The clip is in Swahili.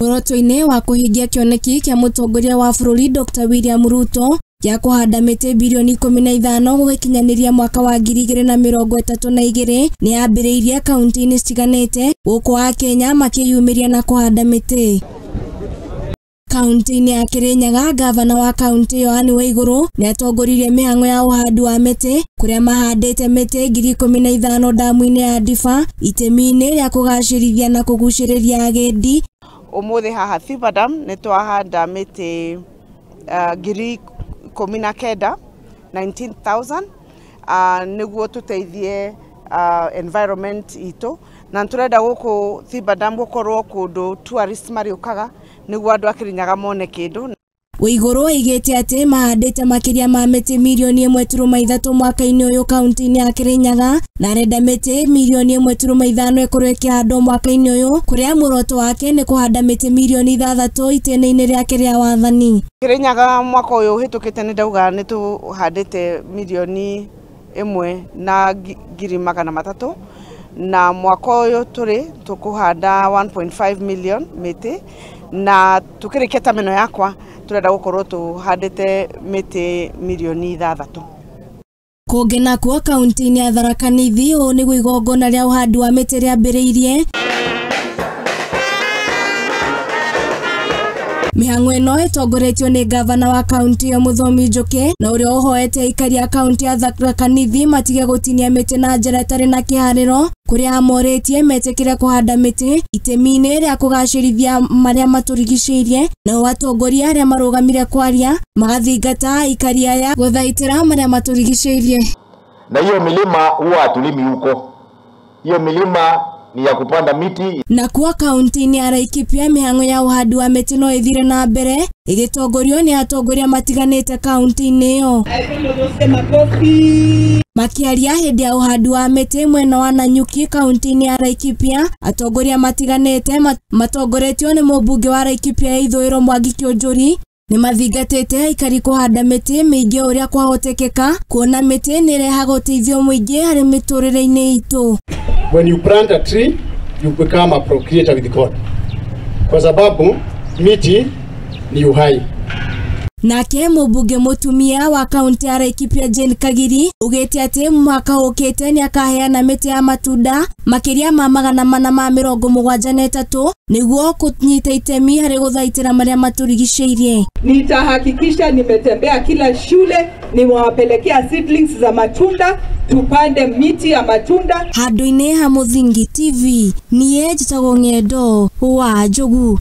Muoroto-inĩ wa kũhingia kĩoneki kĩa mũtongoria wa bũrũri Dr. William Ruto ya kũhanda mĩtĩ bilioni 15 gũgĩkinyanĩria mwaka wa 2032 nĩ yambĩrĩirie kaunti-inĩ citiganĩte gũkũ Kenya makĩyumĩria na kũhanda mĩtĩ. Kaunti-inĩ ya Kirinyaga, gavana wa kaunti ĩyo Anne Waigũrũ nĩ atongoririe mĩhang'o ya ũhandi wa mĩtĩ kũrĩa mahandĩte mĩtĩ 15,000 damu-inĩ ya Ndiba itemi-inĩ rĩa kũgacĩrithia na kũgucĩrĩria agendi. Ũmũthĩ haha Thiba Dam nĩ twahanda mĩtĩ 19,000 nĩguo tũteithie environment itũ, na tũrenda gũkũ Thiba Dam gũkorwo kũndũ tourist marĩũkaga nĩguo andũ a Kirinyaga mone kĩndũ. Waigũrũ oigĩte atĩ mahandĩte makĩria ma mĩtĩ milioni 1.3 mwaka-inĩ ũyũ kaunti-inĩ ya Kirinyaga na arenda mĩtĩ milioni 1.5 ĩkorwo ĩkĩhandwo mwaka-inĩ ũyũ, kũrĩa muoroto wake nĩ kũhanda mĩtĩ milioni 6 itĩna-inĩ rĩake rĩa wathani. Kirinyaga mwaka ũyũ ũhĩtũkĩte nĩ ndauga nĩ tũhandĩte milioni 1,300,000 na mwaka ũyũ tũkũhanda 1.5 million mĩtĩ, na tukĩrĩkia tameno yakwa turenda gũkorwo tũhandĩte mĩtĩ milioni 6. Kũngena kuo kaunti-inĩ ya Tharaka Nithi ũũ nĩguo igongona rĩa ũhandi wa mĩtĩ rĩambĩrĩirie. Mĩhang'o ĩno ĩtongoretio nĩ gavana wa kaunti ya Mũthomi Njoki na ũrĩa ũhoete aikari a kaunti ya Tharaka Nithi matige gũtinia mĩtĩ na njĩra ĩtarĩ na kĩharĩro, kũrĩa amorĩtie metĩkĩre kũhanda mĩtĩ itemi-inĩ rĩa kũgacĩrithia marĩa matũrigicĩirie, na atongoria arĩa marũgamire kwaria magathingata aikari aya gũthaitĩra marĩa matũrigicĩirie. Na hiyo milima huwa hatulimi huko, hiyo milima ni ya kupanda miti. Na kuwa kaunti-inĩ ya Laikipia mĩhang'o ya ũhandi wa mĩtĩ no ĩthire na mbere ĩgĩtongorio nĩ atongoria matiganĩte kaunti-inĩ ĩyo. Makiaria hĩndĩ ya ũhandi wa mĩtĩ mwena wa Nanyuki kaunti-inĩ ya Laikipia, atongoria matiganĩte matongoretio nĩ mũmbunge wa Laikipia ya ithũĩro Mwangi Kĩũnjũri nĩ mathingatĩte aikari kũhanda mĩtĩ mĩingĩ ũrĩa kwahotekeka, kuona mĩtĩ nĩ ĩrehaga ũteithio mũingĩ harĩ mĩtũrĩre-inĩ itũ. When you plant a tree, you become a procreator with God. Kwa sababu miti ni uhai. Nake mũmbunge mũtumia wa kaunti ya Laikipia Jane Kagiri ugĩte atĩ mwaka ũkĩte nĩ akaheana mĩtĩ ya matunda makĩria ma 473 nĩguo kũnyita itemi harĩ gũthaitĩra marĩa matũrigicĩirie. Nitahakikisha nimetembea kila shule, nimewapelekea seedlings za matunda, tupande miti ya matunda. Handũ-inĩ ha Mũthingi TV, niĩ njĩtagwo Ng'endo wa Njogu.